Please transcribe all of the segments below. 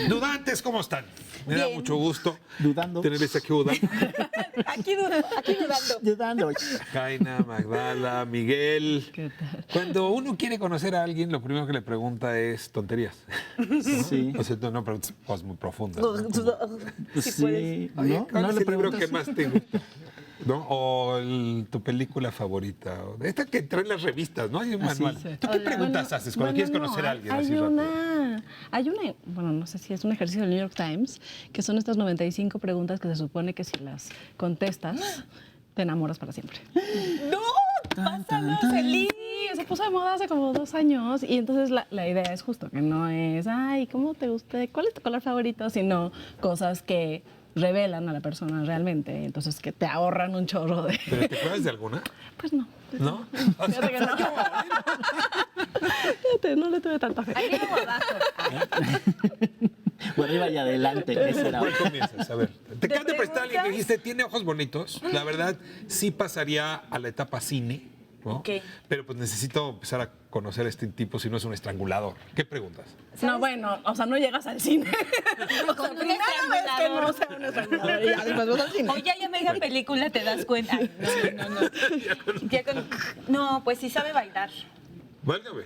Dudantes, ¿cómo están? Me da mucho gusto Dudando. tenerles aquí dudando. Aquí dudando. Dudando. Jaina, Magdala, Miguel. ¿Qué tal? Cuando uno quiere conocer a alguien, lo primero que le pregunta es tonterías. Sí. O sea, no preguntas cosas muy profundas. Sí, Si puedes. Oye, ¿no? ¿cuál ¿No es le el libro preguntas? que más te gusta? ¿No? O tu película favorita. Esta que trae las revistas, ¿no? Hay un Así. manual. Sí. ¿Tú qué Hola. preguntas Bueno, haces cuando quieres conocer a alguien así rápido? Hay una, bueno, no sé si es un ejercicio del New York Times, que son estas 95 preguntas que se supone que si las contestas, te enamoras para siempre. ¡No! ¡Pásalo, tan. feliz! Sí, se puso de moda hace como 2 años y entonces la idea es justo que no es, ay, ¿cómo te gusta? ¿Cuál es tu color favorito? Sino cosas que revelan a la persona realmente, entonces que te ahorran un chorro de... ¿Pero te acuerdas de alguna? Pues no. ¿No? O sea, Fíjate que no. Fíjate, no le tuve tanta fe. Arriba o abajo. O arriba y adelante. Ese era. ¿Cuál comienzas? A ver. Te acabas de prestar a alguien que preguntas? dijiste, tiene ojos bonitos. La verdad, sí pasaría a la etapa cine, ¿no? Ok. Pero pues necesito empezar a conocer a este tipo si no es un estrangulador. ¿Qué preguntas? No, bueno, o sea, no llegas al cine. O sea, un primera vez que no estrangulador. sea un estrangulador y ya después vas al cine. O ya media película te das cuenta. No. No, pues sí sabe bailar. Válgame.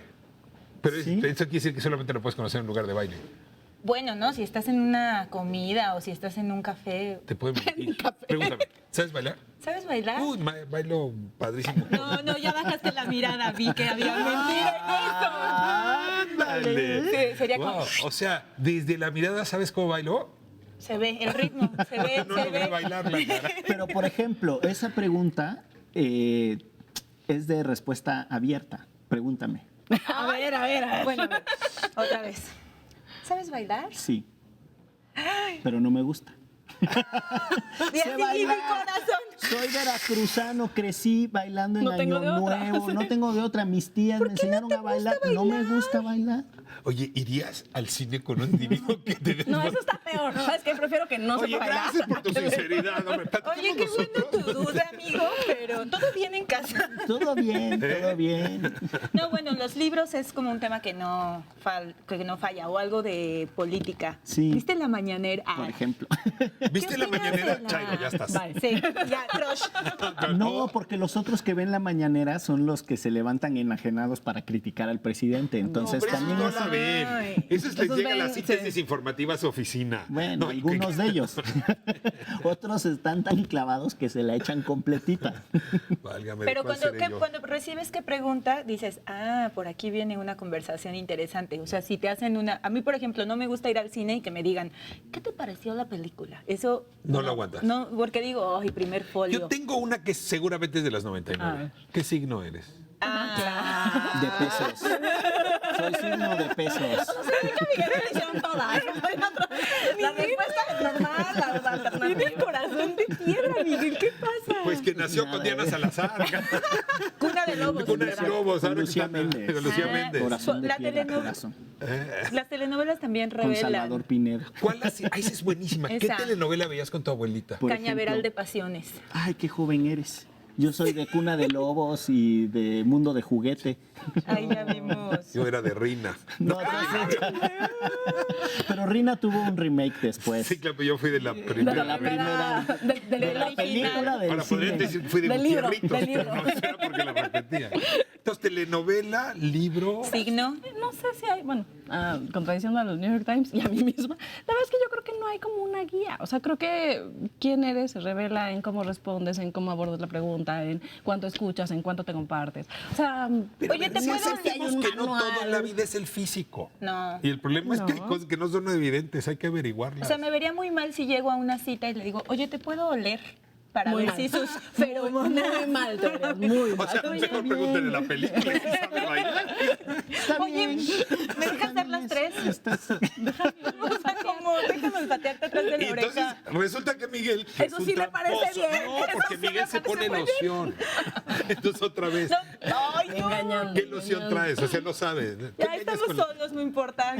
Pero ¿Sí? eso quiere decir que solamente lo puedes conocer en un lugar de baile. Bueno, ¿no? Si estás en una comida o si estás en un café. Te pueden mentir. Pregúntame, ¿sabes bailar? ¿Sabes bailar? Uy, bailo padrísimo. No, ya bajaste la mirada, vi que había mentira ¡Ándale! Sí, sería como- Wow. O sea, desde la mirada, ¿sabes cómo bailó? en eso. Se ve el ritmo, se ve, No se logré ve. bailar la cara. Pero, por ejemplo, esa pregunta es de respuesta abierta. Pregúntame. A ver. Bueno, a ver, otra vez. ¿Sabes bailar? Sí. Pero no me gusta. Y así mi corazón. Soy veracruzano, crecí bailando en No tengo Año de otra. Nuevo. No tengo de otra. Mis tías me enseñaron a bailar. No me gusta bailar. Oye, ¿irías al cine con un individuo que te No, eso está peor. ¿Sabes qué? Prefiero que no Oye, sepa bailar. gracias por tu sinceridad. Hombre, Oye, qué bueno tu duda, amigo, pero todo bien en casa. Todo bien, todo bien. No, bueno, los libros es como un tema que no falla, o algo de política. Sí. ¿Viste la mañanera? Por ejemplo. ¿Viste ¿Qué la opinas mañanera? de la- Chairo, ya estás. Bye. Sí, ya, crush. No, porque los otros que ven la mañanera son los que se levantan enajenados para criticar al presidente. Entonces Hombre, también no es... la ven. Ay. Esos les Esos llegan ven, las citas sí. desinformativas a su oficina. Bueno, No, algunos de ellos. Otros están tan clavados que se la echan completita. Válgame, Pero ¿cuál cuando, seré yo? cuando recibes qué pregunta, dices, por aquí viene una conversación interesante. O sea, si te hacen una... A mí, por ejemplo, no me gusta ir al cine y que me digan, ¿qué te pareció la película? Eso... No lo aguantas. No, porque digo, ay, primer folio. Yo tengo una que seguramente es de las A 99. ver. ¿Qué signo eres? De pesos. Soy signo de pesos. Miguel le hicieron todas. La respuesta es normal, la alternativa. Tiene el corazón de piedra, Miguel, ¿qué pasa? Pues que nació con Diana Salazar. Cuna de lobos. Cuna de ¿verdad? lobos. Con ahora que Lucía está- Méndez. con Lucía Ah, Méndez. Corazón de La piedra, telenovela. corazón. Las telenovelas también Con revelan. Salvador Pineda. ¿Cuál esa es buenísima. ¿Qué Esa. telenovela veías con tu abuelita? Por Cañaveral ejemplo, de pasiones. Ay, qué joven eres. Yo soy de Cuna de Lobos y de Mundo de Juguete. Ahí ya vimos. Yo era de Rina. No, pero Rina tuvo un remake después. Sí, claro, pero yo fui de la De primera. la primera. de De la original. película del Ahora podrían cine. decir, fui de Del libro, Gutierritos, del pero libro. no era porque la repetía. Entonces, telenovela, libro. Signo. No sé si hay, bueno, contradiciendo a los New York Times y a mí misma, la verdad es que yo creo que no hay como una guía. O sea, creo que quién eres se revela en cómo respondes, en cómo abordas la pregunta, en cuánto escuchas, en cuánto te compartes. O sea, Pero Oye, a ver, ¿te si puedo aceptemos decir un que no todo en la manual? vida es el físico. No. Y el problema es que hay No. cosas que no son evidentes, hay que O averiguarlas. sea, me vería muy mal si llego a una cita y le digo, oye, ¿te puedo oler? Para muy ver mal. si sus Muy feromonas... mal, te verías, muy O mal. sea, mejor pregúntenle la película. si sabe bailar. Está Oye, bien. ¿me dejas dar las tres? Estás- O sea, como, déjame olfatearte atrás de Y la entonces oreja. resulta que Miguel. que Eso es un sí me parece tramposo. bien. No, Eso porque sí Miguel me se parece pone muy loción. Entonces otra vez. No, ay, no. Engañando. ¿Qué loción traes? O sea, no sabes. ¿Te Ya engañas estamos con- solos, no importa.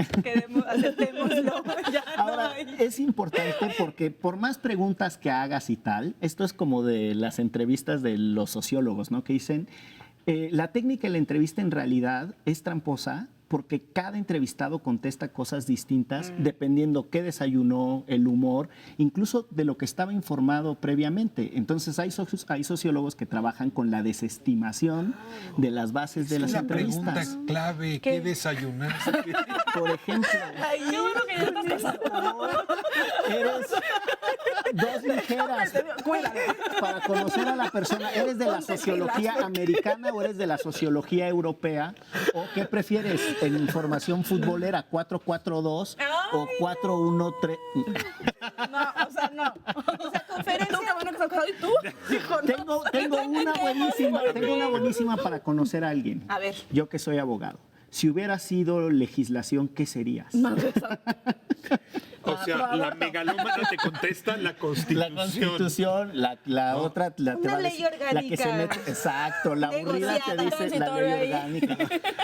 Aceptémoslo. Ya Ahora, no hay. es importante porque por más preguntas que hagas y tal, esto es como de las entrevistas de los sociólogos, ¿no? Que dicen, la técnica de la entrevista en realidad es tramposa porque cada entrevistado contesta cosas distintas dependiendo qué desayunó, el humor, incluso de lo que estaba informado previamente. Entonces hay sociólogos que trabajan con la desestimación de las bases de Es las la pregunta entrevistas. clave, ¿qué desayunaste? Por ejemplo, Qué bueno que ya estás casado. eres dos ligeras Cuídalo. para conocer a la persona. ¿Eres de la Ponte sociología pilas. americana o eres de la sociología europea? ¿O qué prefieres en información futbolera? ¿4-4-2 o 4-1-3? No, o sea, no. O sea, conferencia. Tú, qué bueno que estás casado. ¿Y tú? Hijo, no. Tengo una buenísima para conocer a alguien. A ver. Yo que soy abogado. Si hubiera sido legislación, ¿qué serías? O sea, la megalómana te contesta la La Constitución. Constitución, la otra, te Una va a ley decir, la que se orgánica. mete, exacto, la aburrida te Negociada. dice la Transitoria ley ahí. orgánica,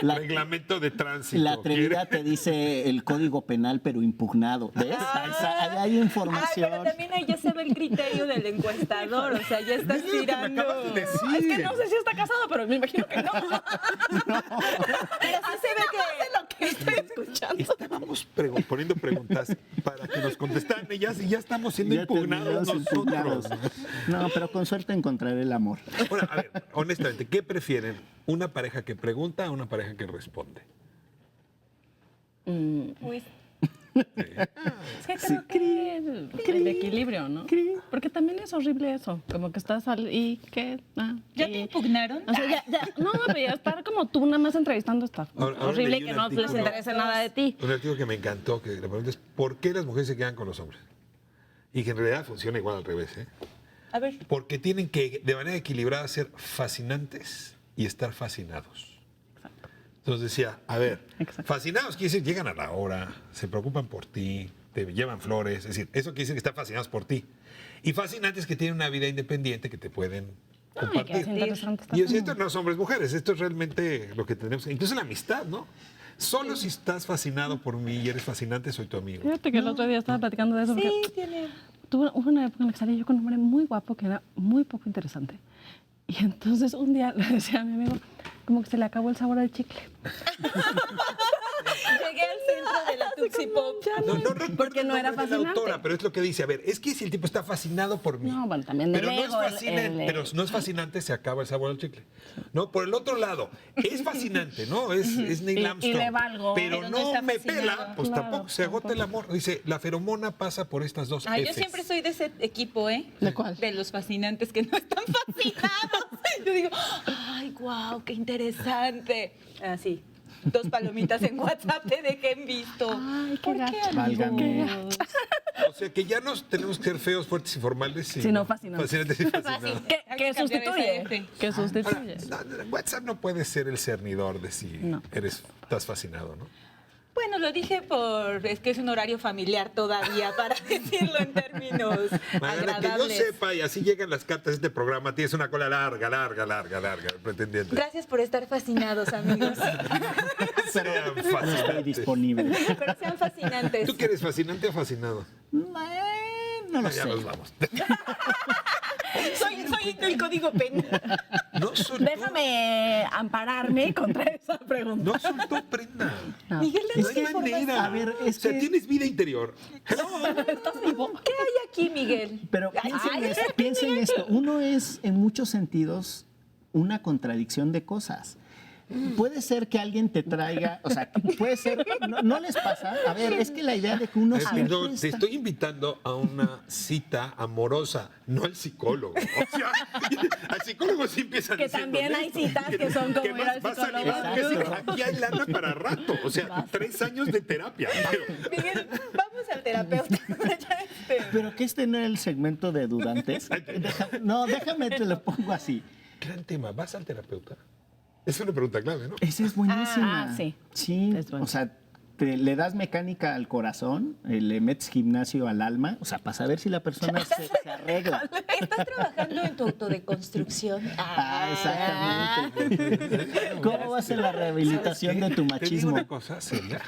la, Reglamento de tránsito. la atrevida te dice el código penal pero impugnado, ¿ves? Ahí hay Ay, información. pero también ahí ya se ve el criterio del encuestador, o sea, ya estás Es lo que me tirando. acabas de decir. Es que no sé si está casado, pero me imagino que no. Pero sí se ve que Lo que estoy escuchando. Estábamos poniendo preguntas para que nos contestaran ellas y ya estamos siendo Ya impugnados terminamos impugnados. nosotros. No, pero con suerte encontraré el amor. Bueno, a ver, honestamente, ¿qué prefieren? ¿Una pareja que pregunta o una pareja que responde? Uy, Es que creo que el equilibrio, ¿no? Porque también es horrible eso. Como que estás y que. ¿ya te impugnaron? O sea, no, pero ya estar como tú nada más entrevistando está Ahora horrible leí y que un no les artículo. interese nada de ti. Un artículo que me encantó, que la pregunta es ¿por qué las mujeres se quedan con los hombres? Y que en realidad funciona igual al revés, ¿eh? A ver, Porque tienen que, de manera equilibrada, ser fascinantes y estar fascinados. Entonces decía, a ver, Exacto. fascinados quiere decir llegan a la hora, se preocupan por ti, te llevan flores, es decir, eso quiere decir que están fascinados por ti. Y fascinantes que tienen una vida independiente que te pueden Ay, que compartir. es interesante. Y es esto no es hombres mujeres, esto es realmente lo que tenemos, incluso la amistad, ¿no? Solo si estás fascinado por mí y eres fascinante, soy tu amigo. Fíjate que el otro día estaba platicando de eso. sí, Porque tiene. hubo una época en la que salí yo con un hombre muy guapo que era muy poco interesante. Y entonces un día le decía a mi amigo, como que se le acabó el sabor al chicle. Llegué al centro de la Tootsie Pop. No recuerdo Porque no el era nombre de la fascinante. autora, pero es lo que dice. A ver, es que si el tipo está fascinado por mí. No, bueno, también pero el no ego, es fascinante, el- pero no es fascinante, se acaba el sabor al chicle. No, por el otro lado, es fascinante, ¿no? Es Neil Y Armstrong. le valgo. Pero Pero no no está me fascinado. pela, pues Claro, tampoco se agota el amor. Dice, la feromona pasa por estas dos Ay, yo Fs. siempre soy de ese equipo, ¿eh? ¿De cuál? De los fascinantes que no están fascinados. Yo digo, ay, wow, qué interesante. Así. 2 palomitas en WhatsApp te dejé en visto. Ay, qué ¿Por qué, gacho. Válgame. amigos? O sea que ya no tenemos que ser feos, fuertes y formales, Sino fascinantes. fascinantes y fascinados. Que Hay que cambiar sustituye. esa F. Que Ahora, sustituye. WhatsApp no puede ser el cernidor de si No. estás fascinado, ¿no? Bueno, lo dije es que es un horario familiar todavía, para decirlo en términos Mariana, que yo agradables. sepa, y así llegan las cartas de este programa, tienes una cola larga, el pretendiente. Gracias por estar fascinados, amigos. Sean No estoy fascinantes. disponible. Pero sean fascinantes. ¿Tú qué eres, fascinante o fascinado? No lo Ya sé. nos vamos. Soy el código penal. No soltó, Déjame ampararme contra esa pregunta. no soltó prenda. Miguel, No danos hay información. manera. A ver, es o sea, que- tienes vida interior. ¿Estás vivo? ¿Qué hay aquí, Miguel? Pero piensa en esto. Uno es, en muchos sentidos, una contradicción de cosas. Puede ser que alguien te traiga, o sea, puede ser, no les pasa. A ver, es que la idea de que uno siempre Perdón, te está- estoy invitando a una cita amorosa, no al psicólogo. O sea, al psicólogo sí empiezan Que diciendo también hay esto. citas que son como ir al vas a psicólogo. ligar, que aquí hay lana para rato. O sea, 3 años de terapia. Pero, Miguel, vamos al terapeuta. Ya, Pero que este no era el segmento de dudantes. Déjame te lo pongo así. gran tema, ¿vas al terapeuta? Es una pregunta clave, ¿no? Esa es buenísima. Ah, sí. Sí, Es bueno. o sea, le das mecánica al corazón, le metes gimnasio al alma, o sea, para saber si la persona se arregla. ¿Estás trabajando en tu autodeconstrucción? Exactamente. ¿Cómo va a ser la rehabilitación de tu Te digo machismo? una cosa seria.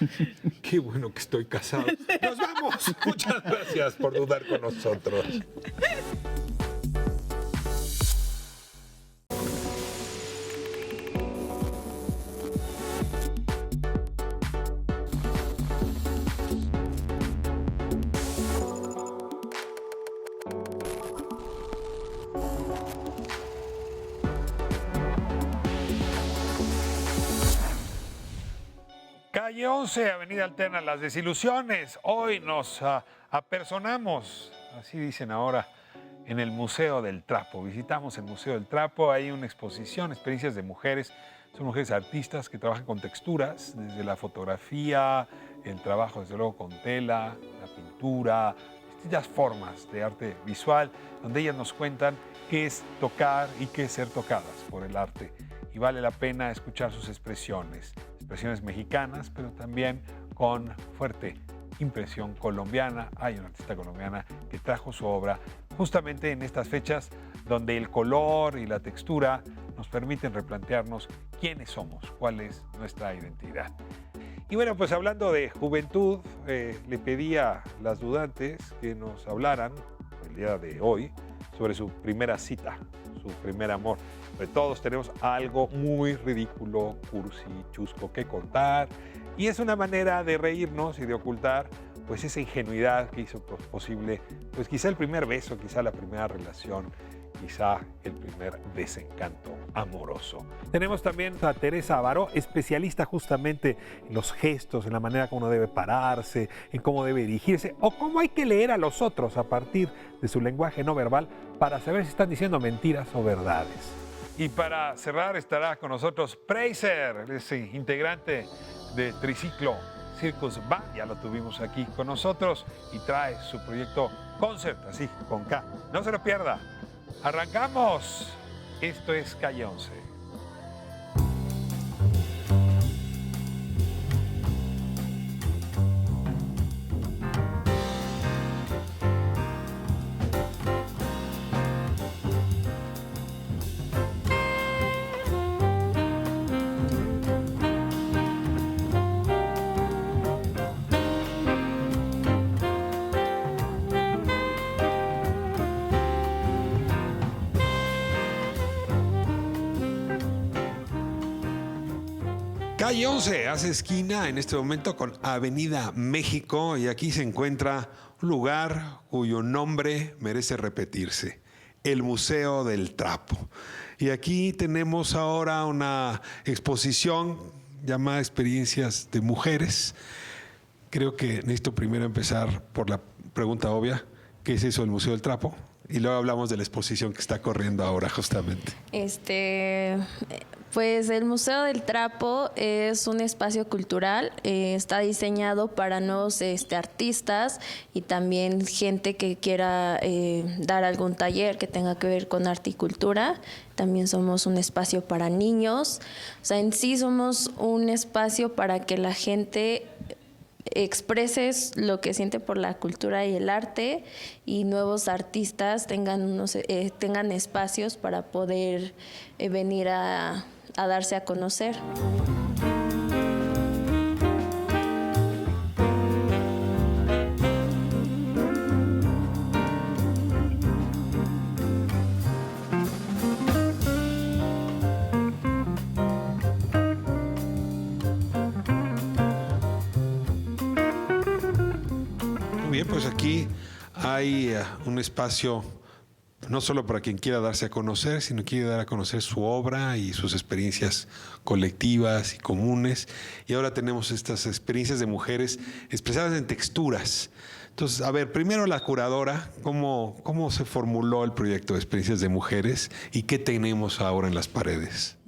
Qué bueno que estoy casado. ¡Nos vamos! Muchas gracias por dudar con nosotros. Calle 11, Avenida Alterna, Las Desilusiones. Hoy nos apersonamos, así dicen ahora, en el Museo del Trapo. Visitamos el Museo del Trapo, hay una exposición, experiencias de mujeres. Son mujeres artistas que trabajan con texturas, desde la fotografía, el trabajo desde luego con tela, la pintura, distintas formas de arte visual, donde ellas nos cuentan qué es tocar y qué es ser tocadas por el arte. Y vale la pena escuchar sus expresiones mexicanas, pero también con fuerte impresión colombiana. Hay una artista colombiana que trajo su obra justamente en estas fechas donde el color y la textura nos permiten replantearnos quiénes somos, cuál es nuestra identidad. Y bueno, pues hablando de juventud, le pedí a las dudantes que nos hablaran el día de hoy sobre su primera cita, su primer amor. Pues todos tenemos algo muy ridículo, cursi, chusco que contar, y es una manera de reírnos y de ocultar pues esa ingenuidad que hizo posible pues quizá el primer beso, quizá la primera relación, quizá el primer desencanto amoroso. Tenemos también a Teresa Avaró, especialista justamente en los gestos, en la manera como uno debe pararse, en cómo debe dirigirse o cómo hay que leer a los otros a partir de su lenguaje no verbal para saber si están diciendo mentiras o verdades. Y para cerrar estará con nosotros Preiser, ese integrante de Triciclo Circus Band, ya lo tuvimos aquí con nosotros y trae su proyecto Concert, así con K. No se lo pierda. ¡Arrancamos! Esto es Calle 11. Calle 11 hace esquina en este momento con Avenida México y aquí se encuentra un lugar cuyo nombre merece repetirse, el Museo del Trapo. Y aquí tenemos ahora una exposición llamada Experiencias de Mujeres. Creo que necesito primero empezar por la pregunta obvia, ¿qué es eso del Museo del Trapo? Y luego hablamos de la exposición que está corriendo ahora justamente. Pues el Museo del Trapo es un espacio cultural, está diseñado para nuevos artistas y también gente que quiera dar algún taller que tenga que ver con arte y cultura. También somos un espacio para niños, o sea, en sí somos un espacio para que la gente expreses lo que siente por la cultura y el arte y nuevos artistas tengan espacios para poder venir a darse a conocer. Muy bien, pues aquí hay un espacio no solo para quien quiera darse a conocer, sino quiere dar a conocer su obra y sus experiencias colectivas y comunes. Y ahora tenemos estas experiencias de mujeres expresadas en texturas. Entonces, a ver, primero la curadora, ¿cómo se formuló el proyecto de Experiencias de Mujeres y qué tenemos ahora en las paredes?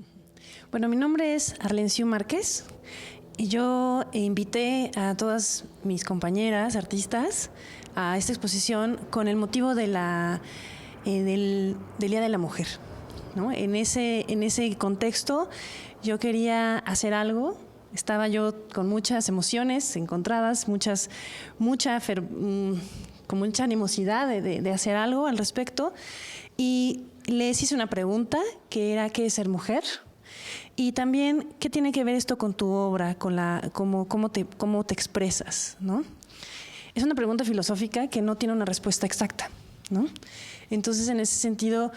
Bueno, mi nombre es Arlenciu Márquez y yo invité a todas mis compañeras artistas a esta exposición con el motivo de del Día de la Mujer, ¿no? En ese contexto yo quería hacer algo, estaba yo con muchas emociones encontradas, con mucha animosidad de hacer algo al respecto y les hice una pregunta que era ¿qué es ser mujer? Y también ¿qué tiene que ver esto con tu obra, con cómo te expresas, ¿no? Es una pregunta filosófica que no tiene una respuesta exacta, ¿no? Entonces, en ese sentido,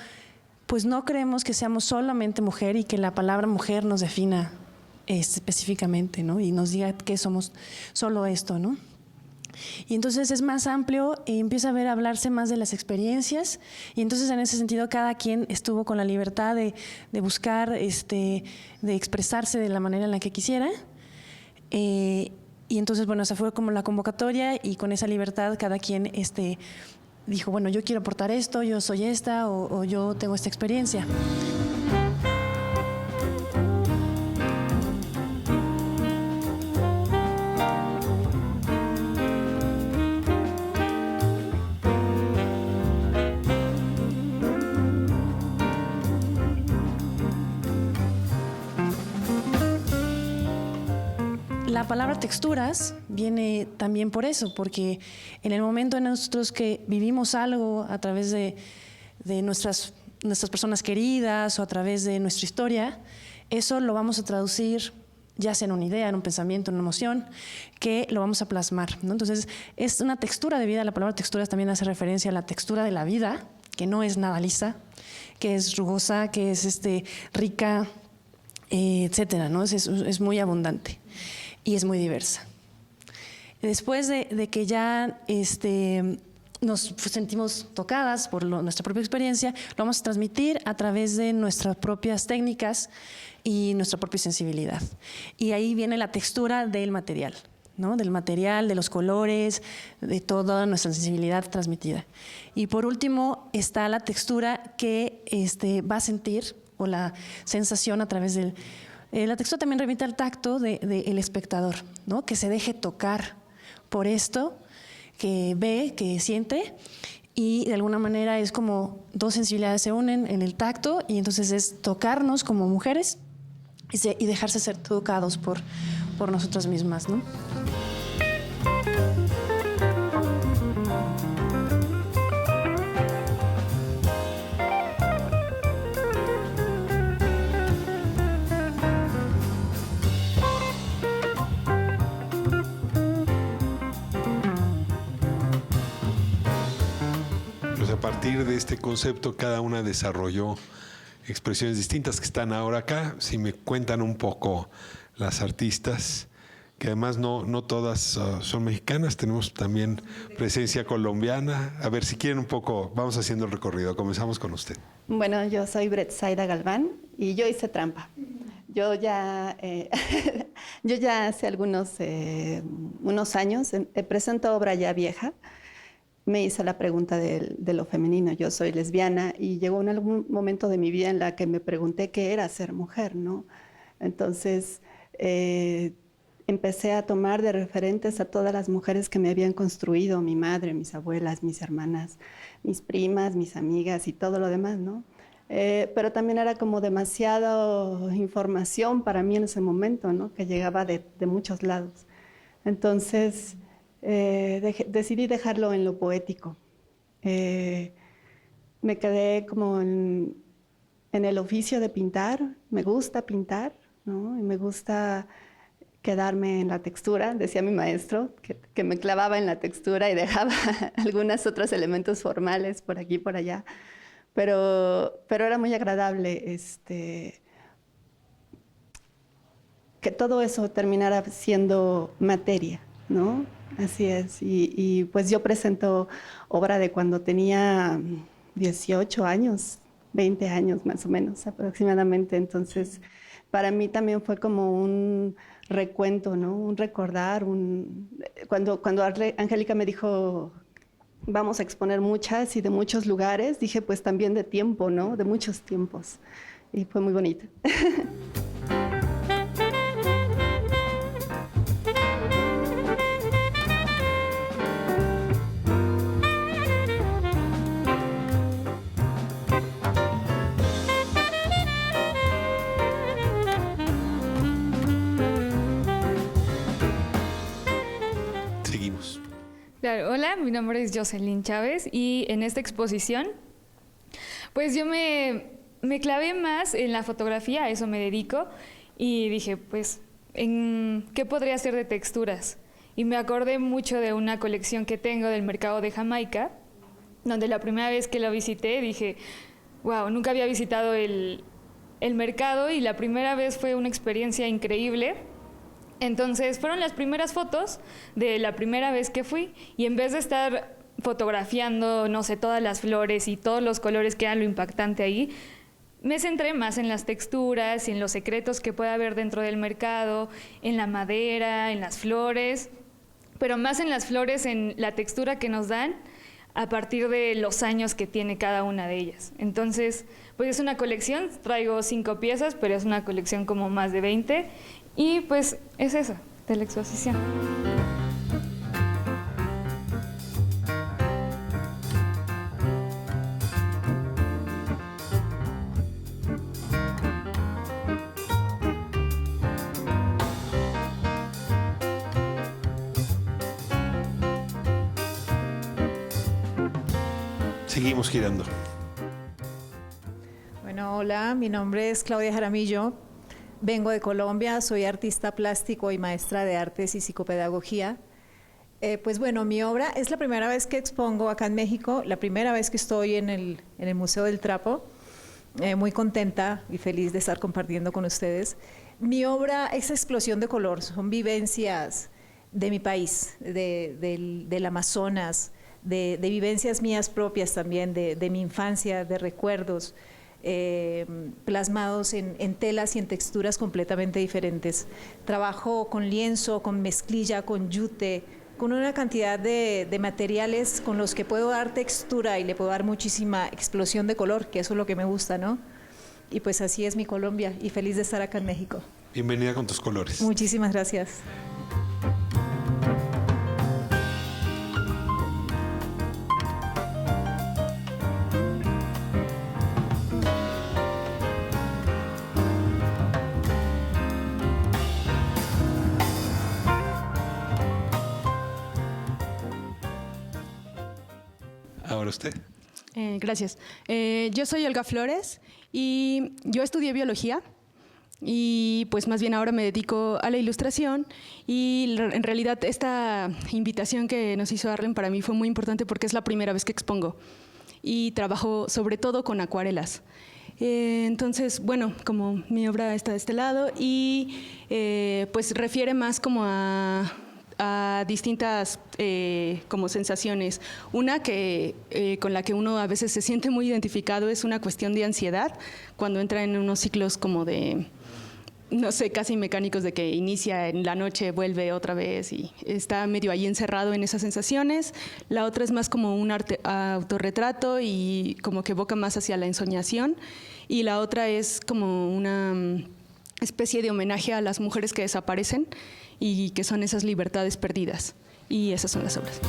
pues no creemos que seamos solamente mujer y que la palabra mujer nos defina específicamente, ¿no? Y nos diga que somos solo esto, ¿no? Y entonces es más amplio y empieza a hablarse más de las experiencias y entonces en ese sentido cada quien estuvo con la libertad de buscar, de expresarse de la manera en la que quisiera. Y entonces, bueno, esa fue como la convocatoria y con esa libertad cada quien dijo, bueno, yo quiero aportar esto, yo soy esta o yo tengo esta experiencia. La palabra texturas viene también por eso, porque en el momento en nosotros que vivimos algo a través de nuestras personas queridas o a través de nuestra historia, eso lo vamos a traducir ya sea en una idea, en un pensamiento, en una emoción, que lo vamos a plasmar, ¿no? Entonces, es una textura de vida. La palabra texturas también hace referencia a la textura de la vida, que no es nada lisa, que es rugosa, que es rica, etcétera, ¿no? Es muy abundante y es muy diversa. Después de que ya nos sentimos tocadas por nuestra propia experiencia, lo vamos a transmitir a través de nuestras propias técnicas y nuestra propia sensibilidad. Y ahí viene la textura del material, ¿no? Del material, de los colores, de toda nuestra sensibilidad transmitida. Y por último está la textura que va a sentir, o la sensación a través del... la textura también remite al tacto del espectador, ¿no? Que se deje tocar por esto, que ve, que siente, y de alguna manera es como dos sensibilidades se unen en el tacto, y entonces es tocarnos como mujeres y dejarse ser tocados por nosotras mismas, ¿no? A partir de este concepto, cada una desarrolló expresiones distintas que están ahora acá. Si me cuentan un poco las artistas, que además no todas son mexicanas, tenemos también presencia colombiana. A ver, si quieren un poco, vamos haciendo el recorrido. Comenzamos con usted. Bueno, yo soy Bretsaida Galván y yo hice trampa. Yo ya hace unos años presento obra ya vieja. Me hice la pregunta de lo femenino. Yo soy lesbiana y llegó en algún momento de mi vida en la que me pregunté qué era ser mujer, ¿no? Entonces empecé a tomar de referentes a todas las mujeres que me habían construido, mi madre, mis abuelas, mis hermanas, mis primas, mis amigas y todo lo demás, ¿no? Pero también era como demasiada información para mí en ese momento, ¿no? Que llegaba de muchos lados. Entonces decidí dejarlo en lo poético. Me quedé como en el oficio de pintar. Me gusta pintar, ¿no? Y me gusta quedarme en la textura. Decía mi maestro que me clavaba en la textura y dejaba algunos otros elementos formales por aquí y por allá. Pero era muy agradable que todo eso terminara siendo materia, ¿no? Así es. Y pues yo presento obra de cuando tenía 18 años, 20 años más o menos aproximadamente. Entonces, para mí también fue como un recuento, ¿no? Un recordar. Cuando Angélica me dijo, vamos a exponer muchas y de muchos lugares, dije, pues también de tiempo, ¿no? De muchos tiempos. Y fue muy bonito. Claro, hola, mi nombre es Jocelyn Chávez y en esta exposición, pues yo me clavé más en la fotografía, a eso me dedico, y dije, pues, ¿qué podría hacer de texturas? Y me acordé mucho de una colección que tengo del mercado de Jamaica, donde la primera vez que lo visité dije, wow, nunca había visitado el mercado y la primera vez fue una experiencia increíble. Entonces fueron las primeras fotos de la primera vez que fui y en vez de estar fotografiando, no sé, todas las flores y todos los colores que eran lo impactante ahí, me centré más en las texturas y en los secretos que puede haber dentro del mercado, en la madera, en las flores, pero más en las flores, en la textura que nos dan a partir de los años que tiene cada una de ellas. Entonces, pues es una colección, traigo 5 piezas, pero es una colección como más de 20, y pues es eso, de la exposición. Seguimos girando. Bueno, hola, mi nombre es Claudia Jaramillo, vengo de Colombia, soy artista plástico y maestra de artes y psicopedagogía. Pues bueno, mi obra es la primera vez que expongo acá en México, la primera vez que estoy en el Museo del Trapo, muy contenta y feliz de estar compartiendo con ustedes. Mi obra es explosión de color, son vivencias de mi país, del Amazonas, de vivencias mías propias también, de mi infancia, de recuerdos, plasmados en telas y en texturas completamente diferentes. Trabajo con lienzo, con mezclilla, con yute, con una cantidad de materiales con los que puedo dar textura y le puedo dar muchísima explosión de color, que eso es lo que me gusta, ¿no? Y pues así es mi Colombia, y feliz de estar acá en México. Bienvenida con tus colores. Muchísimas gracias. Ahora usted. Gracias. Yo soy Olga Flores y yo estudié biología y pues más bien ahora me dedico a la ilustración, y en realidad esta invitación que nos hizo Arlen para mí fue muy importante porque es la primera vez que expongo y trabajo sobre todo con acuarelas. Entonces, bueno, como mi obra está de este lado y pues refiere más como a distintas como sensaciones. Una que con la que uno a veces se siente muy identificado es una cuestión de ansiedad, cuando entra en unos ciclos como de, no sé, casi mecánicos, de que inicia en la noche, vuelve otra vez y está medio ahí encerrado en esas sensaciones. La otra es más como un autorretrato y como que evoca más hacia la ensoñación. Y la otra es como una especie de homenaje a las mujeres que desaparecen y que son esas libertades perdidas. Y esas son las obras.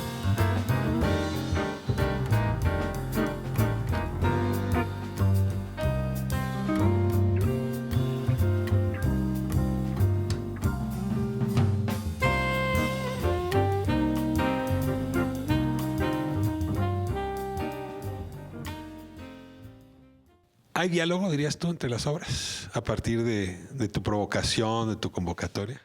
¿Hay diálogo, dirías tú, entre las obras a partir de tu provocación, de tu convocatoria?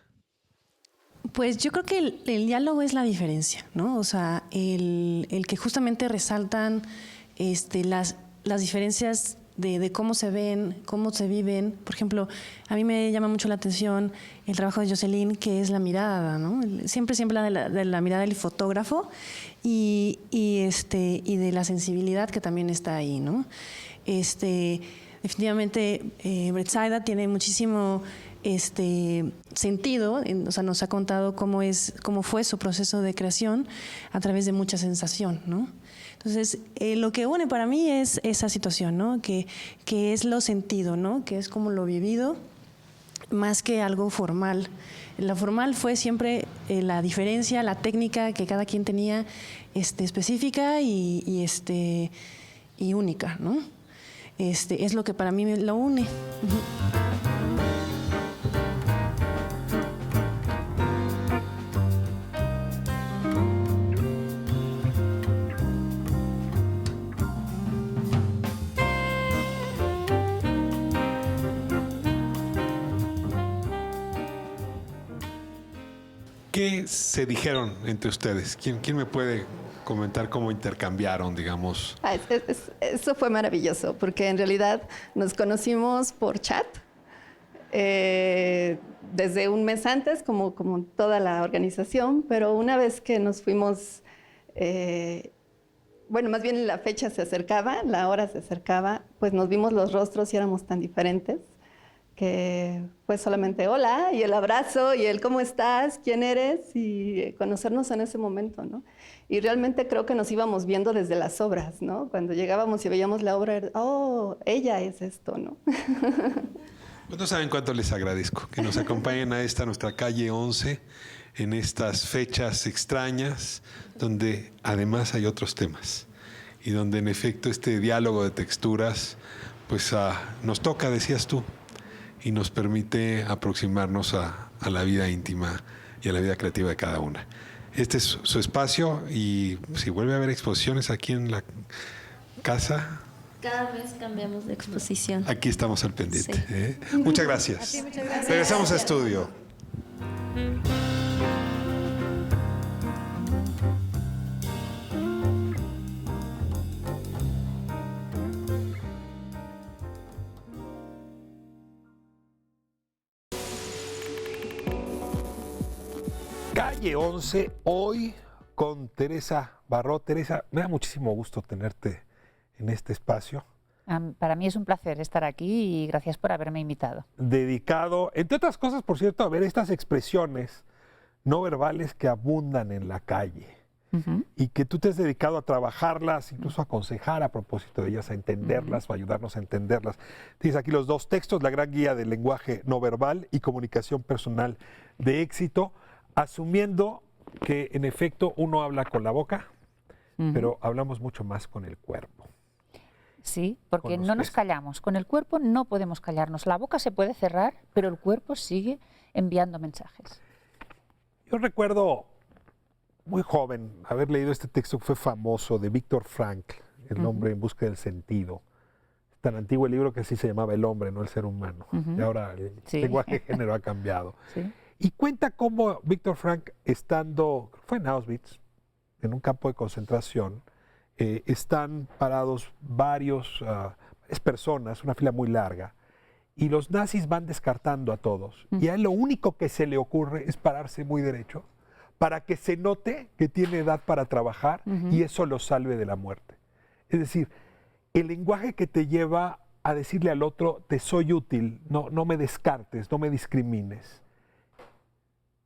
Pues yo creo que el diálogo es la diferencia, ¿no? O sea, el que justamente resaltan las diferencias de cómo se ven, cómo se viven. Por ejemplo, a mí me llama mucho la atención el trabajo de Jocelyn, que es la mirada, ¿no? Siempre de la mirada del fotógrafo y de la sensibilidad que también está ahí, ¿no? Definitivamente Betsaida tiene muchísimo sentido, o sea, nos ha contado cómo fue su proceso de creación a través de mucha sensación, ¿no? Entonces, lo que une para mí es esa situación, ¿no? Que es lo sentido, ¿no? Que es como lo vivido, más que algo formal. Lo formal fue siempre la diferencia, la técnica que cada quien tenía específica y única, ¿no? Es lo que para mí lo une. ¿Qué se dijeron entre ustedes? ¿Quién me puede comentar cómo intercambiaron, digamos? Eso fue maravilloso, porque en realidad nos conocimos por chat desde un mes antes, como toda la organización, pero una vez que nos fuimos bueno, más bien la fecha se acercaba, la hora se acercaba, pues nos vimos los rostros y éramos tan diferentes que fue solamente hola y el abrazo y el cómo estás, quién eres y conocernos en ese momento, ¿no? Y realmente creo que nos íbamos viendo desde las obras, ¿no? Cuando llegábamos y veíamos la obra, oh, ella es esto, ¿no? Pues no saben cuánto les agradezco que nos acompañen a esta nuestra calle 11 en estas fechas extrañas donde además hay otros temas y donde en efecto este diálogo de texturas pues nos toca, decías tú, y nos permite aproximarnos a la vida íntima y a la vida creativa de cada una. Este es su espacio y si vuelve a haber exposiciones aquí en la casa, Cada vez cambiamos de exposición. aquí estamos al pendiente. Sí. ¿Eh? Muchas gracias. A ti, muchas gracias. Regresamos a estudio. Calle 11, hoy con Teresa Barrot. Teresa, me da muchísimo gusto tenerte en este espacio. Para mí es un placer estar aquí y gracias por haberme invitado. Dedicado, entre otras cosas, por cierto, a ver estas expresiones no verbales que abundan en la calle y que tú te has dedicado a trabajarlas, incluso a aconsejar a propósito de ellas, a entenderlas o ayudarnos a entenderlas. Tienes aquí los dos textos, La gran guía del lenguaje no verbal y Comunicación personal de éxito, asumiendo que en efecto uno habla con la boca, pero hablamos mucho más con el cuerpo. Sí, porque no nos callamos. Con el cuerpo no podemos callarnos. La boca se puede cerrar, pero el cuerpo sigue enviando mensajes. Yo recuerdo muy joven haber leído este texto que fue famoso de Víctor Frankl, El hombre en busca del sentido. Es tan antiguo el libro que así se llamaba El hombre, no el ser humano. Y ahora el lenguaje de género ha cambiado. Sí. Y cuenta cómo Víctor Frankl, estando, fue en Auschwitz, en un campo de concentración, están parados varias personas, una fila muy larga, y los nazis van descartando a todos. Y a él lo único que se le ocurre es pararse muy derecho para que se note que tiene edad para trabajar y eso lo salve de la muerte. Es decir, el lenguaje que te lleva a decirle al otro, te soy útil, no me descartes, no me discrimines.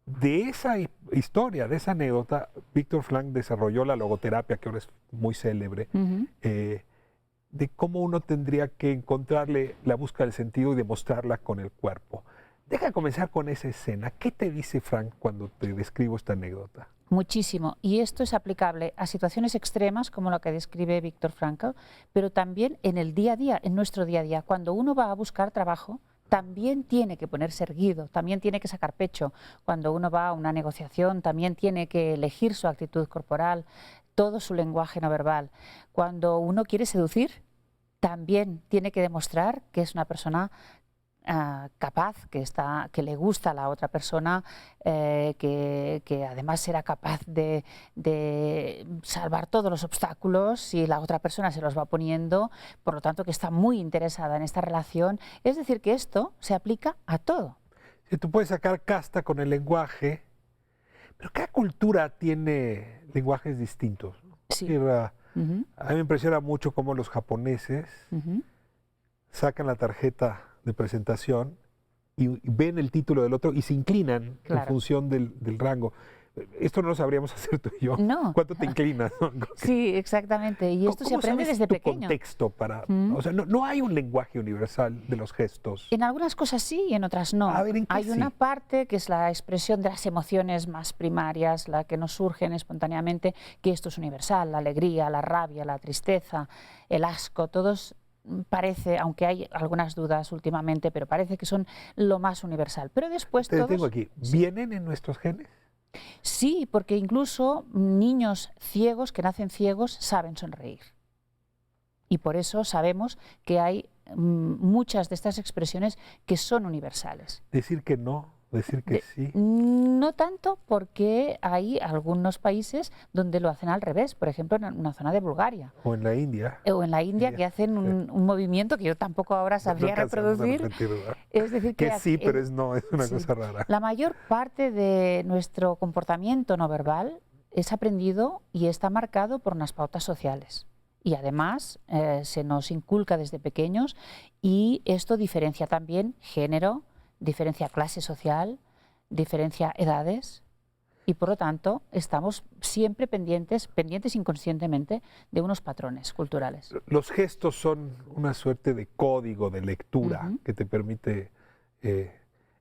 De esa historia, de esa anécdota, Víctor Frankl desarrolló la logoterapia, que ahora es muy célebre, de cómo uno tendría que encontrarle la búsqueda del sentido y demostrarla con el cuerpo. Deja de comenzar con esa escena. ¿Qué te dice Frankl cuando te describo esta anécdota? Muchísimo. Y esto es aplicable a situaciones extremas, como la que describe Víctor Frankl, pero también en el día a día, en nuestro día a día. Cuando uno va a buscar trabajo, también tiene que ponerse erguido, también tiene que sacar pecho. Cuando uno va a una negociación, también tiene que elegir su actitud corporal, todo su lenguaje no verbal. Cuando uno quiere seducir, también tiene que demostrar que es una persona capaz, que le gusta a la otra persona, que además será capaz de salvar todos los obstáculos si la otra persona se los va poniendo, por lo tanto que está muy interesada en esta relación. Es decir, que esto se aplica a todo. Si tú puedes sacar casta con el lenguaje, pero cada cultura tiene lenguajes distintos, ¿no? Sí. A mí me impresiona mucho cómo los japoneses sacan la tarjeta de presentación y ven el título del otro y se inclinan en función del rango. Esto no lo sabríamos hacer tú y yo. No. ¿Cuánto te inclinas? Sí, exactamente. Y esto se aprende desde pequeño. Contexto para, o sea, no hay un lenguaje universal de los gestos. En algunas cosas sí y en otras no. A ver, ¿en qué hay sí? una parte que es la expresión de las emociones más primarias, la que nos surgen espontáneamente, que esto es universal, la alegría, la rabia, la tristeza, el asco, todos parece, aunque hay algunas dudas últimamente, pero parece que son lo más universal. Pero después Te todos... detengo aquí. ¿Vienen en nuestros genes? Sí, porque incluso niños ciegos que nacen ciegos saben sonreír. Y por eso sabemos que hay muchas de estas expresiones que son universales. Decir que no, decir que sí. No tanto, porque hay algunos países donde lo hacen al revés, por ejemplo en una zona de Bulgaria. O en la India. O en la India, que hacen un movimiento que yo tampoco ahora sabría reproducir. Es decir, que sí, pero no, es una cosa rara. La mayor parte de nuestro comportamiento no verbal es aprendido y está marcado por unas pautas sociales. Y además se nos inculca desde pequeños y esto diferencia también género, diferencia clase social, diferencia edades y por lo tanto estamos siempre pendientes inconscientemente de unos patrones culturales. Los gestos son una suerte de código de lectura que te permite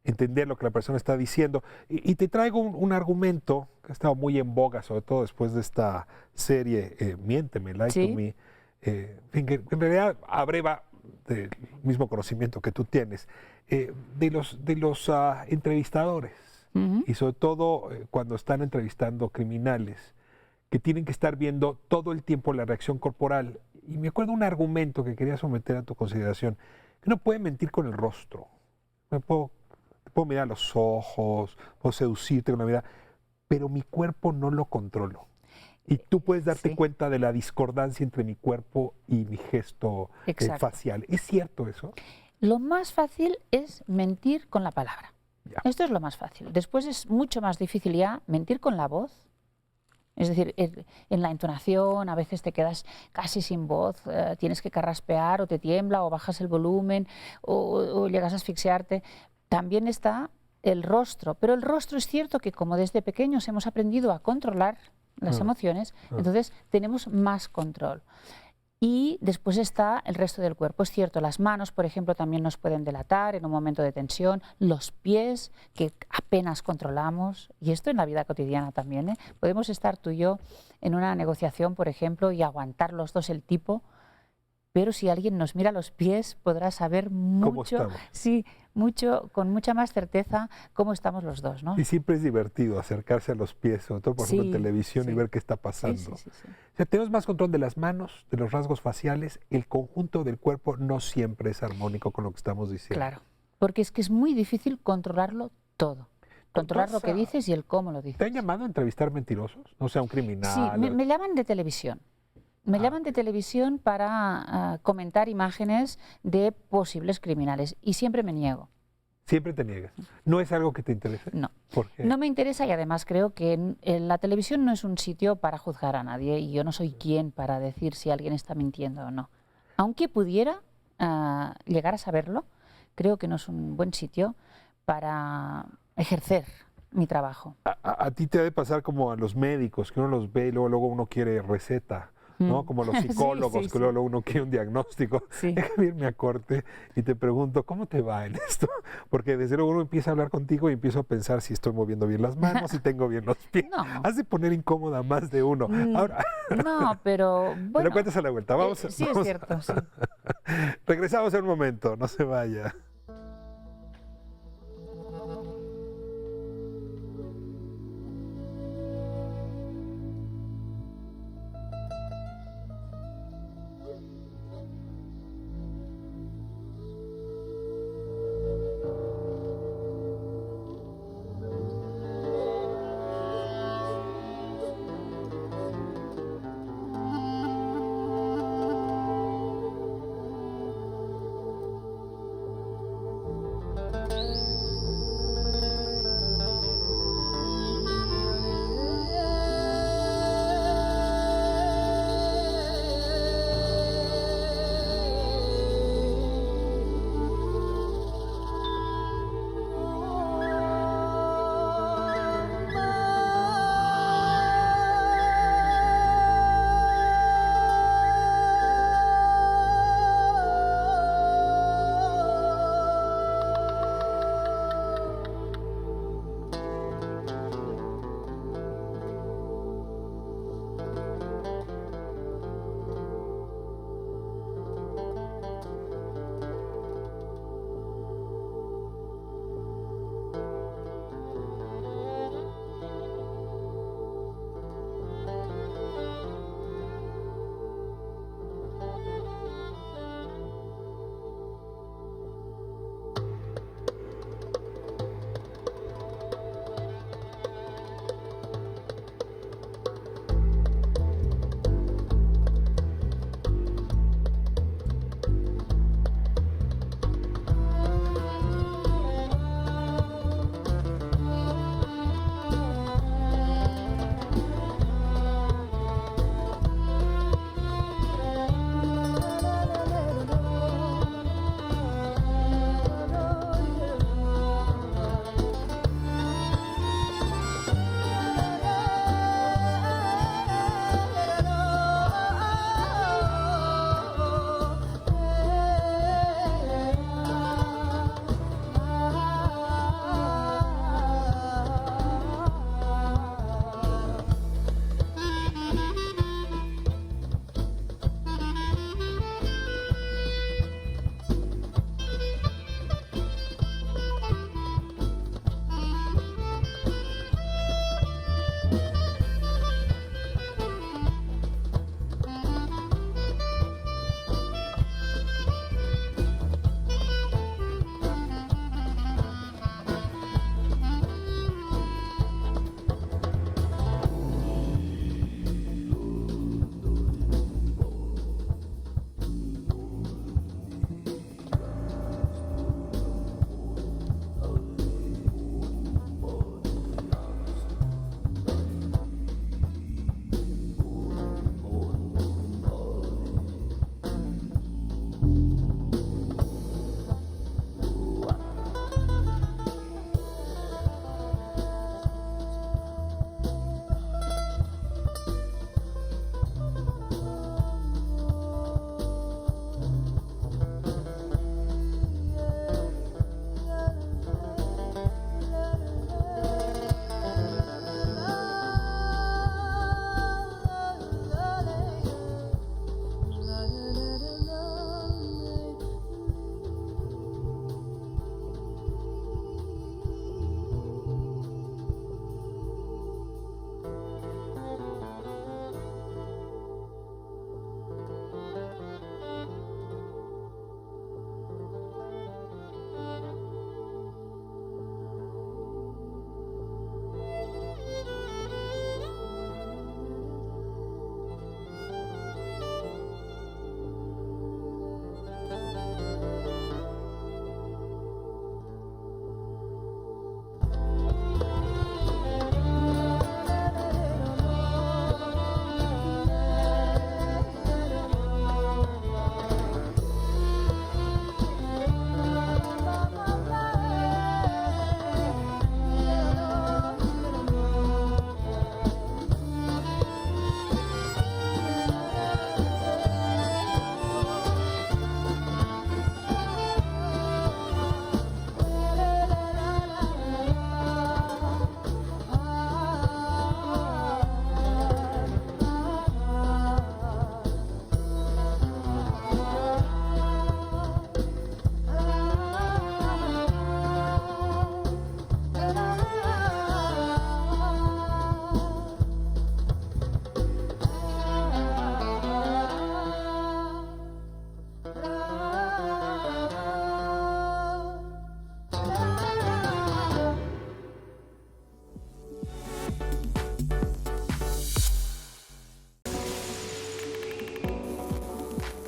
entender lo que la persona está diciendo. Y te traigo un argumento que ha estado muy en boga, sobre todo después de esta serie Miénteme, Lie to Me, que en realidad abreva del mismo conocimiento que tú tienes, de los entrevistadores. Y sobre todo cuando están entrevistando criminales, que tienen que estar viendo todo el tiempo la reacción corporal. Y me acuerdo un argumento que quería someter a tu consideración, que no puede mentir con el rostro. Te puedo mirar a los ojos, puedo seducirte con la mirada, pero mi cuerpo no lo controlo. Y tú puedes darte cuenta de la discordancia entre mi cuerpo y mi gesto facial. ¿Es cierto eso? Lo más fácil es mentir con la palabra. Ya. Esto es lo más fácil. Después es mucho más difícil ya mentir con la voz. Es decir, en la entonación a veces te quedas casi sin voz, tienes que carraspear o te tiembla o bajas el volumen o llegas a asfixiarte. También está el rostro, pero el rostro es cierto que como desde pequeños hemos aprendido a controlar las emociones, entonces tenemos más control. Y después está el resto del cuerpo. Es cierto, las manos, por ejemplo, también nos pueden delatar en un momento de tensión, los pies, que apenas controlamos, y esto en la vida cotidiana también, ¿eh? Podemos estar tú y yo en una negociación, por ejemplo, y aguantar los dos el tipo, pero si alguien nos mira los pies, podrá saber mucho, sí, mucho, con mucha más certeza cómo estamos los dos, ¿no? Y siempre es divertido acercarse a los pies, sobre todo por ejemplo en televisión, y ver qué está pasando. Sí. O sea, tenemos más control de las manos, de los rasgos faciales, el conjunto del cuerpo no siempre es armónico con lo que estamos diciendo. Claro, porque es que es muy difícil controlarlo todo. Controlar lo que dices y el cómo lo dices. ¿Te han llamado a entrevistar mentirosos? No sea un criminal. Sí, me llaman de televisión. Me llaman de televisión para comentar imágenes de posibles criminales y siempre me niego. Siempre te niegas. ¿No es algo que te interese? No. ¿Por qué? No me interesa y además creo que la televisión no es un sitio para juzgar a nadie y yo no soy quien para decir si alguien está mintiendo o no. Aunque pudiera llegar a saberlo, creo que no es un buen sitio para ejercer mi trabajo. A ti te ha de pasar como a los médicos, que uno los ve y luego uno quiere receta. ¿No? Como los psicólogos, que luego uno quiere un diagnóstico. Déjame irme a corte y te pregunto, ¿cómo te va en esto? Porque desde luego uno empieza a hablar contigo y empiezo a pensar si estoy moviendo bien las manos, si tengo bien los pies. No. Has de poner incómoda a más de uno. Ahora, no, pero bueno. Me lo cuentas a la vuelta. Vamos, sí, vamos es cierto. Sí. Regresamos en un momento, no se vaya.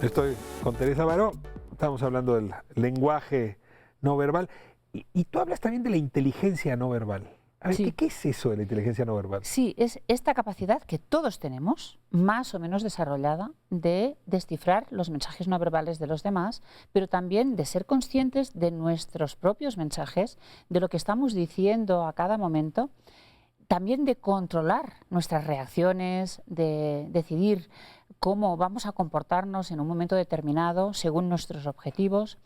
Estoy con Teresa Baró, estamos hablando del lenguaje no verbal. Y tú hablas también de la inteligencia no verbal. A ver, Sí. ¿qué es eso de la inteligencia no verbal? Sí, es esta capacidad que todos tenemos, más o menos desarrollada, de descifrar los mensajes no verbales de los demás, pero también de ser conscientes de nuestros propios mensajes, de lo que estamos diciendo a cada momento, también de controlar nuestras reacciones, de decidir cómo vamos a comportarnos en un momento determinado según nuestros objetivos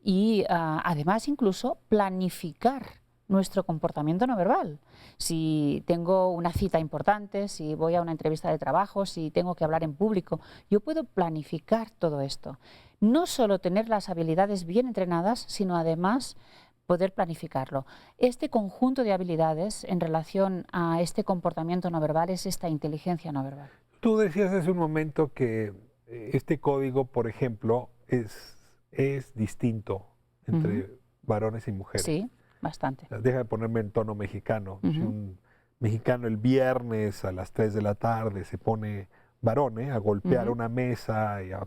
y además incluso planificar nuestro comportamiento no verbal. Si tengo una cita importante, si voy a una entrevista de trabajo, si tengo que hablar en público, yo puedo planificar todo esto. No solo tener las habilidades bien entrenadas, sino además poder planificarlo. Este conjunto de habilidades en relación a este comportamiento no verbal es esta inteligencia no verbal. Tú decías hace un momento que este código, por ejemplo, es distinto entre varones y mujeres. Sí, bastante. Deja de ponerme en tono mexicano. Si un mexicano el viernes a las 3 de la tarde se pone varón, a golpear una mesa y a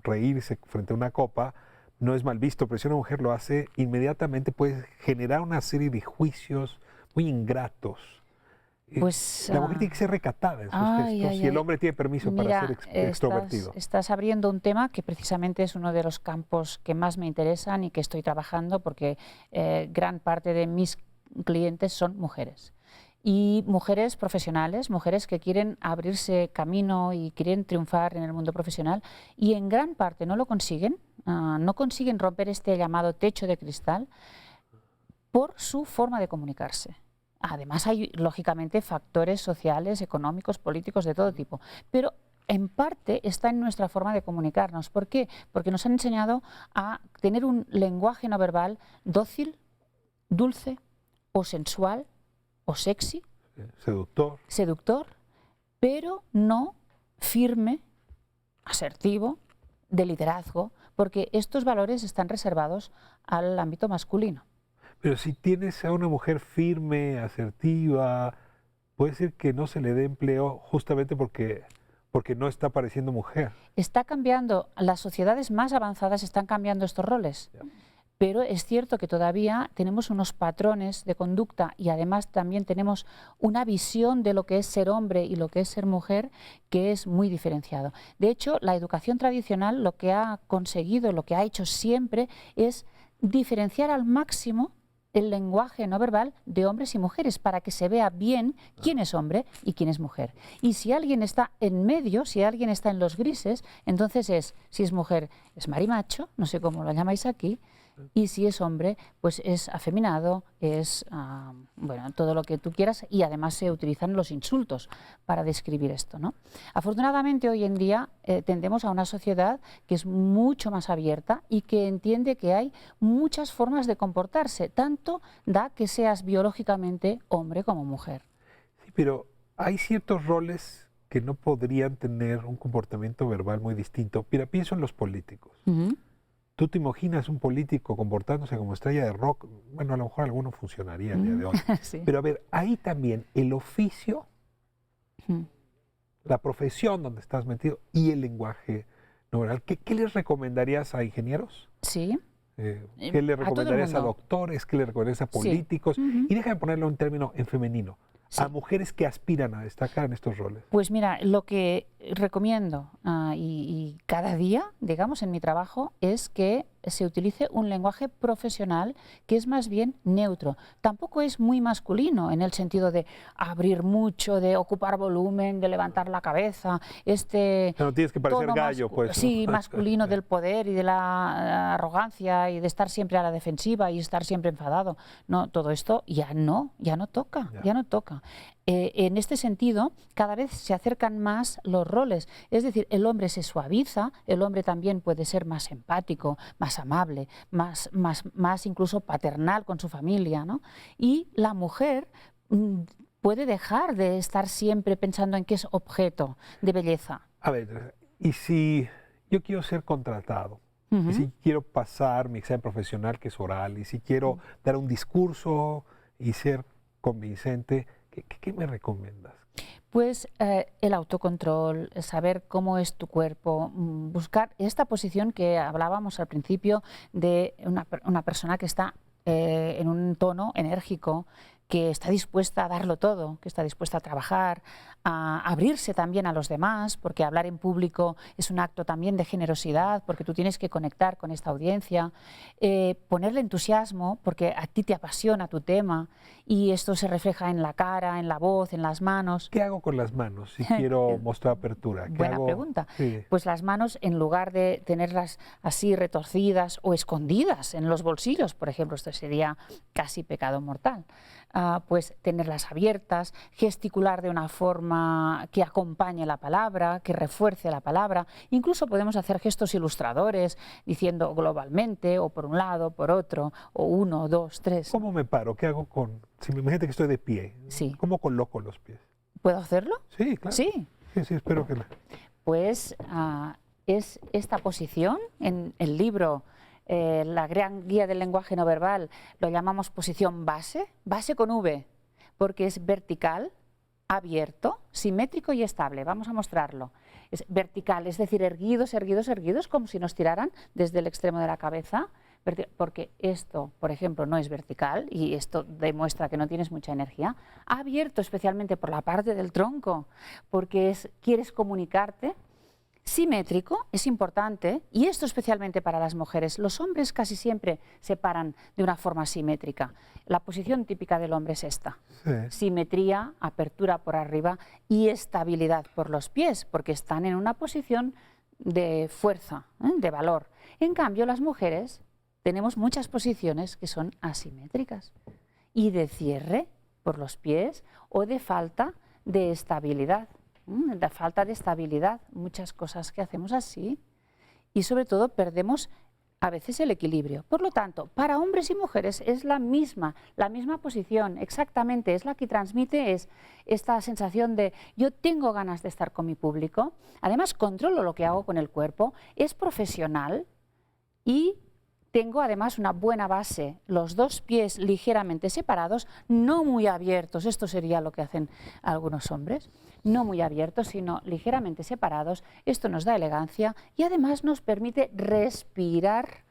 reírse frente a una copa, no es mal visto, pero si una mujer lo hace, inmediatamente puede generar una serie de juicios muy ingratos. Pues, la mujer tiene que ser recatada en sus gestos y el hombre tiene permiso para ser extrovertido. Estás abriendo un tema que precisamente es uno de los campos que más me interesan y que estoy trabajando porque gran parte de mis clientes son mujeres. Y mujeres profesionales, mujeres que quieren abrirse camino y quieren triunfar en el mundo profesional y en gran parte no lo consiguen, no consiguen romper este llamado techo de cristal por su forma de comunicarse. Además hay, lógicamente, factores sociales, económicos, políticos, de todo tipo. Pero en parte está en nuestra forma de comunicarnos. ¿Por qué? Porque nos han enseñado a tener un lenguaje no verbal dócil, dulce o sensual o sexy. Seductor, pero no firme, asertivo, de liderazgo, porque estos valores están reservados al ámbito masculino. Pero si tienes a una mujer firme, asertiva, puede ser que no se le dé empleo justamente porque no está pareciendo mujer. Está cambiando, las sociedades más avanzadas están cambiando estos roles. Pero es cierto que todavía tenemos unos patrones de conducta y además también tenemos una visión de lo que es ser hombre y lo que es ser mujer que es muy diferenciado. De hecho, la educación tradicional lo que ha conseguido, lo que ha hecho siempre es diferenciar al máximo el lenguaje no verbal de hombres y mujeres para que se vea bien quién es hombre y quién es mujer. Y si alguien está en medio, si alguien está en los grises, entonces si es mujer es marimacho, no sé cómo lo llamáis aquí, y si es hombre, pues es afeminado, es bueno, todo lo que tú quieras, y además se utilizan los insultos para describir esto, ¿no? Afortunadamente hoy en día tendemos a una sociedad que es mucho más abierta y que entiende que hay muchas formas de comportarse, tanto da que seas biológicamente hombre como mujer. Sí, pero hay ciertos roles que no podrían tener un comportamiento verbal muy distinto. Mira, pienso en los políticos. ¿Tú te imaginas un político comportándose como estrella de rock? Bueno, a lo mejor alguno funcionaría el día de hoy. Sí. Pero a ver, ahí también el oficio, la profesión donde estás metido y el lenguaje no verbal. ¿Qué les recomendarías a ingenieros? Sí. ¿Qué le recomendarías a doctores? ¿Qué le recomendarías a políticos? Y déjame ponerlo en término en femenino. A mujeres que aspiran a destacar en estos roles. Pues mira, lo que recomiendo y cada día, digamos, en mi trabajo, es que se utilice un lenguaje profesional que es más bien neutro. Tampoco es muy masculino en el sentido de abrir mucho, de ocupar volumen, de levantar la cabeza. No tienes que parecer gallo, pues. ¿No? Sí, masculino del poder y de la arrogancia y de estar siempre a la defensiva y estar siempre enfadado. No, todo esto ya no toca. En este sentido, cada vez se acercan más los roles. Es decir, el hombre se suaviza, el hombre también puede ser más empático, más amable, más incluso paternal con su familia, ¿no? Y la mujer puede dejar de estar siempre pensando en que es objeto de belleza. A ver, y si yo quiero ser contratado, y si quiero pasar mi examen profesional, que es oral, y si quiero dar un discurso y ser convincente, ¿Qué me recomiendas? Pues el autocontrol, el saber cómo es tu cuerpo, buscar esta posición que hablábamos al principio de una persona que está en un tono enérgico, que está dispuesta a darlo todo, que está dispuesta a trabajar, a abrirse también a los demás, porque hablar en público es un acto también de generosidad, porque tú tienes que conectar con esta audiencia, ponerle entusiasmo, porque a ti te apasiona tu tema, y esto se refleja en la cara, en la voz, en las manos. ¿Qué hago con las manos si quiero mostrar apertura? Buena pregunta. Sí. Pues las manos, en lugar de tenerlas así retorcidas o escondidas en los bolsillos, por ejemplo, esto sería casi pecado mortal, pues tenerlas abiertas, gesticular de una forma que acompañe la palabra, que refuerce la palabra. Incluso podemos hacer gestos ilustradores, diciendo globalmente, o por un lado, por otro, o 1, 2, 3. ¿Cómo me paro? ¿Qué hago con...? Si me imagínate que estoy de pie, Sí. ¿cómo coloco los pies? ¿Puedo hacerlo? Sí, claro. Sí. Sí, espero que... Pues es esta posición en el libro, la gran guía del lenguaje no verbal, lo llamamos posición base, base con V, porque es vertical, abierto, simétrico y estable. Vamos a mostrarlo. Es vertical, es decir, erguidos, erguidos, erguidos, como si nos tiraran desde el extremo de la cabeza, porque esto, por ejemplo, no es vertical y esto demuestra que no tienes mucha energía. Abierto especialmente por la parte del tronco, porque quieres comunicarte. Simétrico es importante, y esto especialmente para las mujeres. Los hombres casi siempre se paran de una forma simétrica. La posición típica del hombre es esta. Sí. Simetría, apertura por arriba y estabilidad por los pies, porque están en una posición de fuerza, de valor. En cambio, las mujeres tenemos muchas posiciones que son asimétricas y de cierre por los pies o de falta de estabilidad. La falta de estabilidad, muchas cosas que hacemos así, y sobre todo perdemos a veces el equilibrio. Por lo tanto, para hombres y mujeres es la misma posición, exactamente, es la que transmite esta sensación de yo tengo ganas de estar con mi público, además controlo lo que hago con el cuerpo, es profesional y tengo además una buena base, los dos pies ligeramente separados, no muy abiertos, esto sería lo que hacen algunos hombres, no muy abiertos, sino ligeramente separados. Esto nos da elegancia y además nos permite respirar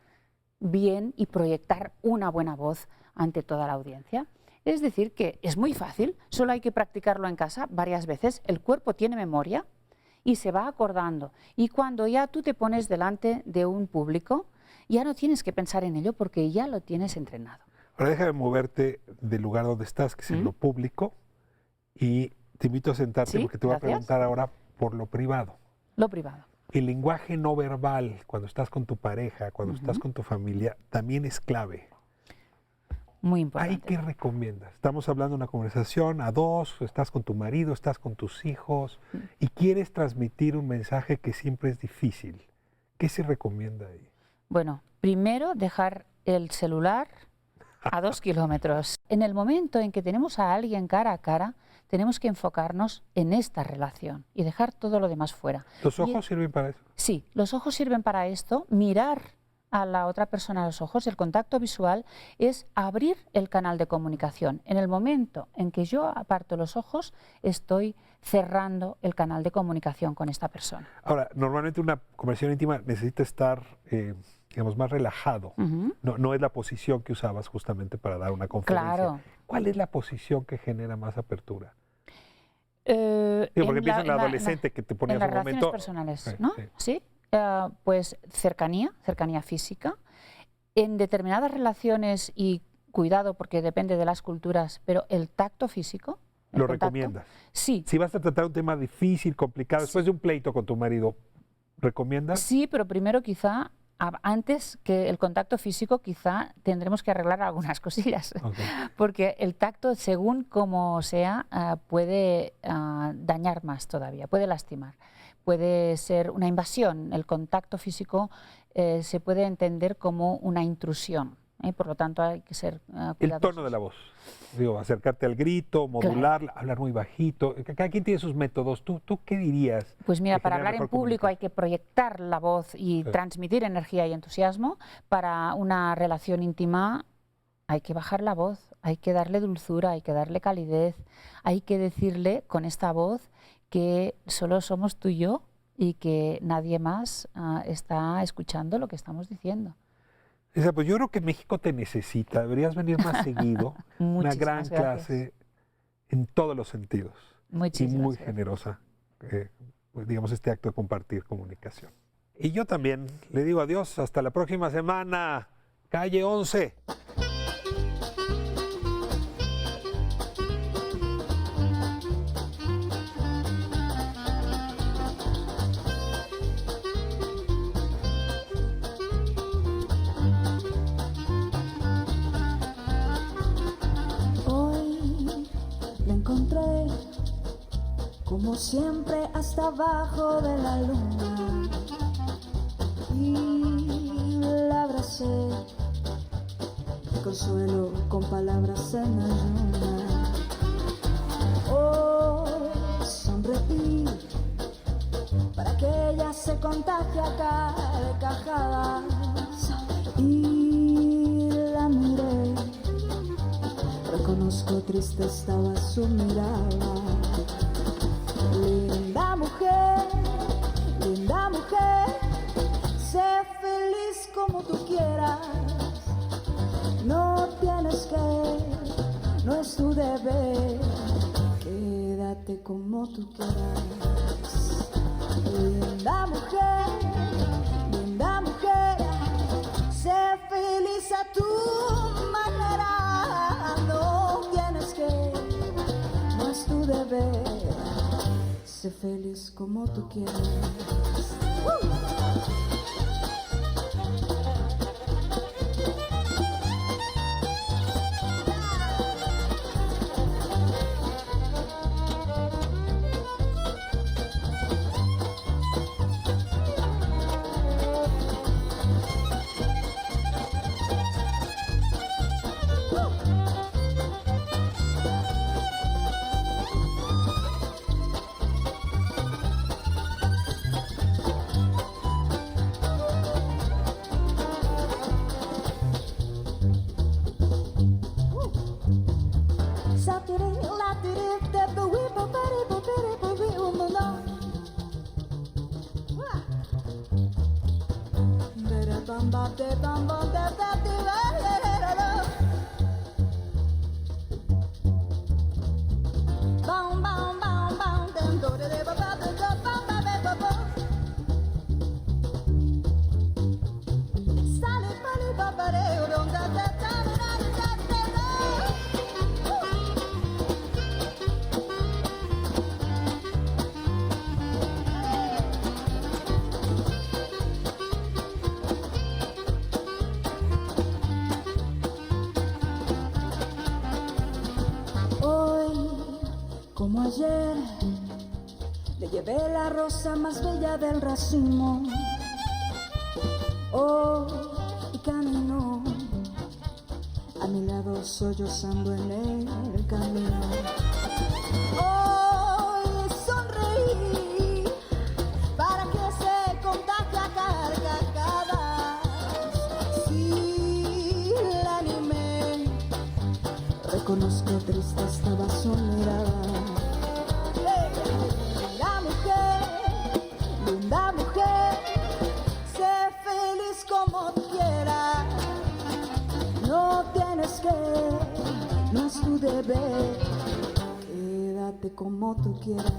bien y proyectar una buena voz ante toda la audiencia. Es decir, que es muy fácil, solo hay que practicarlo en casa varias veces, el cuerpo tiene memoria y se va acordando. Y cuando ya tú te pones delante de un público, ya no tienes que pensar en ello porque ya lo tienes entrenado. Ahora déjame moverte del lugar donde estás, que es en lo público, y te invito a sentarte porque te voy a preguntar ahora por lo privado. Lo privado. El lenguaje no verbal, cuando estás con tu pareja, cuando estás con tu familia, también es clave. Muy importante. ¿Ahí qué recomiendas? Estamos hablando de una conversación a dos, estás con tu marido, estás con tus hijos y quieres transmitir un mensaje que siempre es difícil. ¿Qué se recomienda ahí? Bueno, primero dejar el celular a 2 kilómetros. En el momento en que tenemos a alguien cara a cara, tenemos que enfocarnos en esta relación y dejar todo lo demás fuera. ¿Los ojos sirven para eso? Sí, los ojos sirven para esto. Mirar a la otra persona a los ojos, el contacto visual, es abrir el canal de comunicación. En el momento en que yo aparto los ojos, estoy cerrando el canal de comunicación con esta persona. Ahora, normalmente una conversación íntima necesita estar, digamos, más relajado. No es la posición que usabas justamente para dar una conferencia. Claro. ¿Cuál es la posición que genera más apertura? Porque pienso en la adolescente que te ponías en las un momento... relaciones personales, ¿no? Sí. Pues cercanía física. En determinadas relaciones, y cuidado porque depende de las culturas, pero el tacto físico. ¿Lo recomiendas? Sí. Si vas a tratar un tema difícil, complicado, después de un pleito con tu marido, ¿recomiendas? Sí, pero primero quizá, antes que el contacto físico, quizá tendremos que arreglar algunas cosillas. Okay. Porque el tacto, según como sea, puede dañar más todavía, puede lastimar. Puede ser una invasión. El contacto físico se puede entender como una intrusión. Por lo tanto, hay que ser cuidadosos. El tono de la voz. Digo, acercarte al grito, modularla, hablar muy bajito. Cada quien tiene sus métodos. ¿Tú qué dirías? Pues mira, para hablar en público hay que proyectar la voz y transmitir energía y entusiasmo. Para una relación íntima hay que bajar la voz, hay que darle dulzura, hay que darle calidez, hay que decirle con esta voz que solo somos tú y yo y que nadie más está escuchando lo que estamos diciendo. Dice, pues yo creo que México te necesita, deberías venir más seguido. Una gran Muchísimas gracias. clase en todos los sentidos. Muchísimas y muy gracias. generosa, pues, digamos, este acto de compartir comunicación. Y yo también le digo adiós, hasta la próxima semana, calle 11. Hoy la encontré, como siempre, hasta abajo de la luna, y la abracé, consuelo con palabras en ayuna. Hoy sonreí para que ella se contagie a carcajadas, y la miré. Reconozco triste estaba su mirada. Linda mujer, sé feliz como tú quieras. No tienes que, no es tu deber. Quédate como tú quieras. Linda mujer, sé feliz a tu manera. No tienes que, no es tu deber. Sé feliz como tú quieras. Como ayer, le llevé la rosa más bella del racimo. Hoy caminó a mi lado sollozando en el camino. Hoy sonreí para que se contagie a carcajadas. Sí, la animé, reconozco triste estaba su mirada. Linda mujer, sé feliz como quieras. No tienes que, no es tu deber. Quédate como tú quieras.